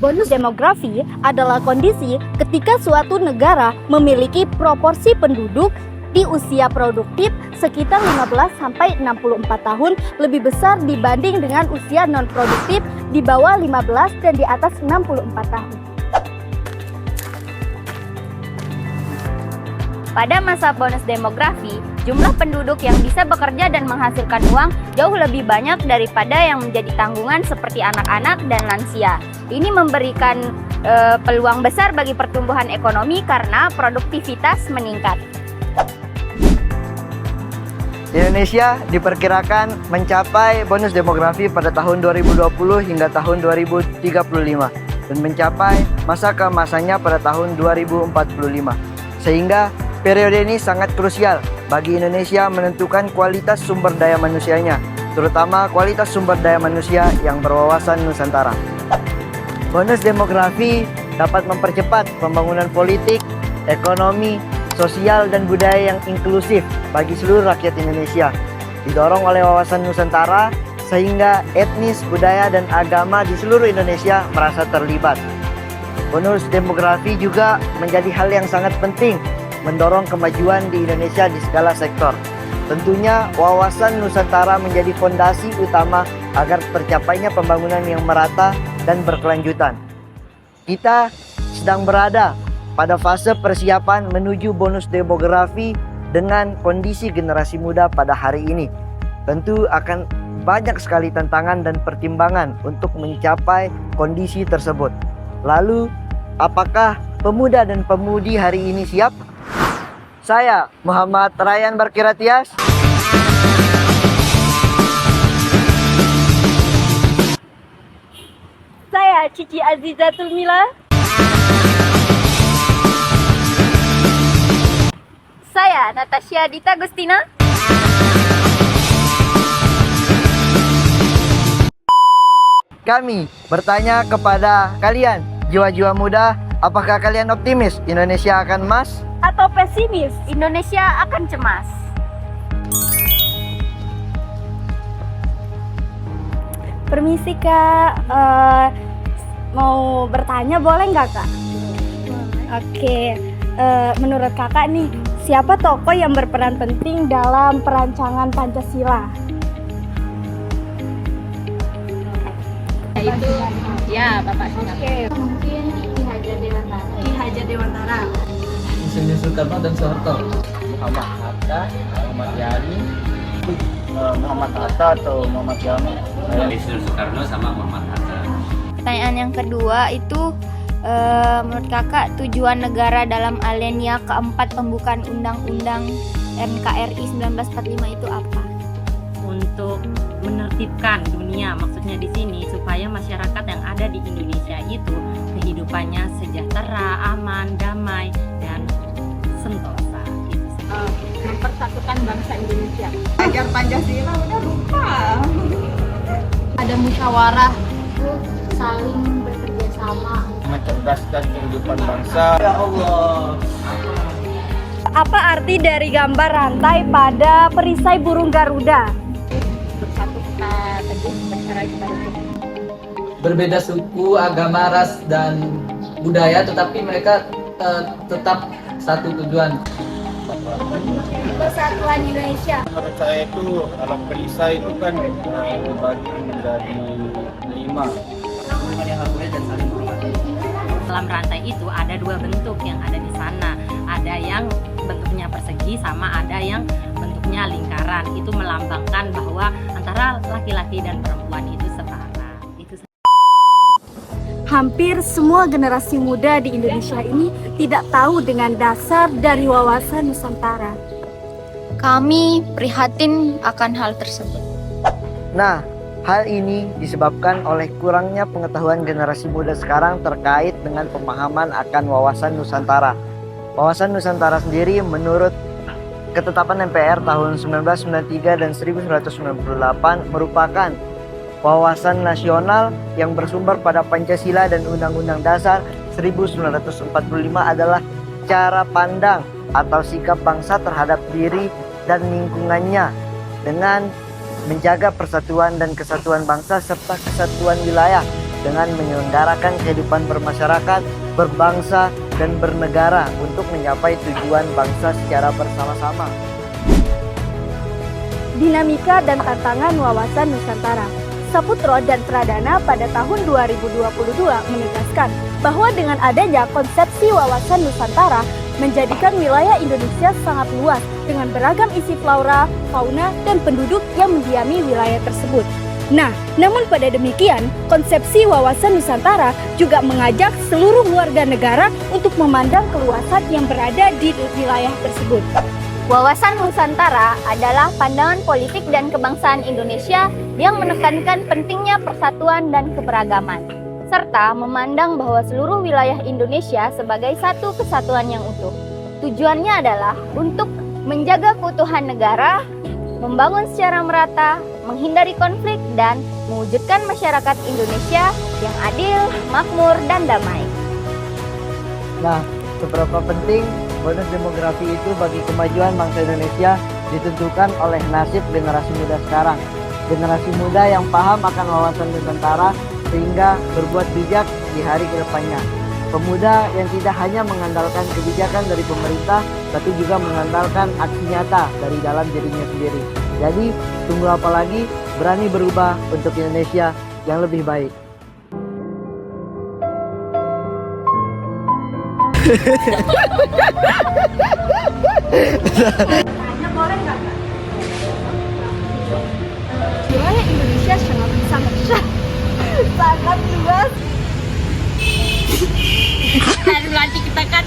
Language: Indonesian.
Bonus demografi adalah kondisi ketika suatu negara memiliki proporsi penduduk di usia produktif sekitar 15-64 tahun lebih besar dibanding dengan usia non-produktif di bawah 15 dan di atas 64 tahun. Pada masa bonus demografi, jumlah penduduk yang bisa bekerja dan menghasilkan uang jauh lebih banyak daripada yang menjadi tanggungan seperti anak-anak dan lansia. Ini memberikan peluang besar bagi pertumbuhan ekonomi karena produktivitas meningkat. Indonesia diperkirakan mencapai bonus demografi pada tahun 2020 hingga tahun 2035 dan mencapai masa keemasannya pada tahun 2045. Sehingga periode ini sangat krusial bagi Indonesia menentukan kualitas sumber daya manusianya, terutama kualitas sumber daya manusia yang berwawasan Nusantara. Bonus demografi dapat mempercepat pembangunan politik, ekonomi, sosial, dan budaya yang inklusif bagi seluruh rakyat Indonesia. Didorong oleh wawasan Nusantara sehingga etnis, budaya, dan agama di seluruh Indonesia merasa terlibat. Bonus demografi juga menjadi hal yang sangat penting mendorong kemajuan di Indonesia di segala sektor. Tentunya wawasan Nusantara menjadi fondasi utama agar tercapainya pembangunan yang merata dan berkelanjutan. Kita sedang berada pada fase persiapan menuju bonus demografi dengan kondisi generasi muda pada hari ini. Tentu akan banyak sekali tantangan dan pertimbangan untuk mencapai kondisi tersebut. Lalu, apakah pemuda dan pemudi hari ini siap? Saya, Muhammad Ryan Barkiratias. Saya Cici Azizatul Mila. Saya Natasha Dita Gustina. Kami bertanya kepada kalian, jiwa-jiwa muda, apakah kalian optimis Indonesia akan emas? Atau pesimis? Indonesia akan cemas. Permisi Kak, mau bertanya boleh nggak Kak? Oke, menurut Kakak nih, siapa tokoh yang berperan penting dalam perancangan Pancasila? Itu ya Bapak Oke, mungkin Ki Hajar Dewantara. Ki Hajar Dewantara. Insinyur Soekarno dan Soeharto. Muhammad Hatta, Muhammad Yani, Muhammad Hatta atau Muhammad Yani. Insinyur Soekarno sama Muhammad Hatta. Pertanyaan yang kedua itu menurut Kakak tujuan negara dalam alinea keempat pembukaan Undang-Undang NKRI 1945 itu apa? Untuk menertibkan dunia, maksudnya di sini supaya masyarakat yang ada di Indonesia itu kehidupannya sejahtera, aman, damai, dan sentosa. Mempersatukan bangsa Indonesia. Ajar Pancasila udah lupa. Ada musyawarah itu saling bekerja sama. Mencerdaskan kehidupan bangsa. Ya Allah. Apa arti dari gambar rantai pada perisai burung Garuda? Bersatu kita teguh, bercerai kita rukun. Berbeda suku, agama, ras, dan budaya, tetapi mereka tetap satu tujuan. Persatuan Indonesia. Menurut saya itu kalau perisai itu kan dibagi menjadi 5. Yang harmonis dan saling menghormati. Dalam rantai itu ada dua bentuk yang ada di sana. Ada yang bentuknya persegi sama ada yang bentuknya lingkaran. Itu melambangkan bahwa antara laki-laki dan perempuan itu setara. Hampir semua generasi muda di Indonesia ini tidak tahu dengan dasar dari wawasan Nusantara. Kami prihatin akan hal tersebut. Nah, hal ini disebabkan oleh kurangnya pengetahuan generasi muda sekarang terkait dengan pemahaman akan wawasan Nusantara. Wawasan Nusantara sendiri menurut ketetapan MPR tahun 1993 dan 1998 merupakan wawasan nasional yang bersumber pada Pancasila dan Undang-Undang Dasar 1945 adalah cara pandang atau sikap bangsa terhadap diri dan lingkungannya dengan menjaga persatuan dan kesatuan bangsa serta kesatuan wilayah dengan menyelenggarakan kehidupan bermasyarakat, berbangsa, dan bernegara untuk mencapai tujuan bangsa secara bersama-sama. Dinamika dan tantangan wawasan Nusantara. Saputro dan Pradana pada tahun 2022 menegaskan bahwa dengan adanya konsepsi wawasan Nusantara menjadikan wilayah Indonesia sangat luas dengan beragam isi flora, fauna, dan penduduk yang mendiami wilayah tersebut. Nah, namun pada demikian, konsepsi wawasan Nusantara juga mengajak seluruh warga negara untuk memandang keluasan yang berada di wilayah tersebut. Wawasan Nusantara adalah pandangan politik dan kebangsaan Indonesia yang menekankan pentingnya persatuan dan keberagaman, serta memandang bahwa seluruh wilayah Indonesia sebagai satu kesatuan yang utuh. Tujuannya adalah untuk menjaga keutuhan negara, membangun secara merata, menghindari konflik, dan mewujudkan masyarakat Indonesia yang adil, makmur, dan damai. Nah, seberapa penting bonus demografi itu bagi kemajuan bangsa Indonesia ditentukan oleh nasib generasi muda sekarang. Generasi muda yang paham akan wawasan Nusantara sehingga berbuat bijak di hari kedepannya. Pemuda yang tidak hanya mengandalkan kebijakan dari pemerintah, tapi juga mengandalkan aksi nyata dari dalam dirinya sendiri. Jadi, tunggu apa lagi? Berani berubah untuk Indonesia yang lebih baik. Wilayah Indonesia sangat luas. Nanti kita kan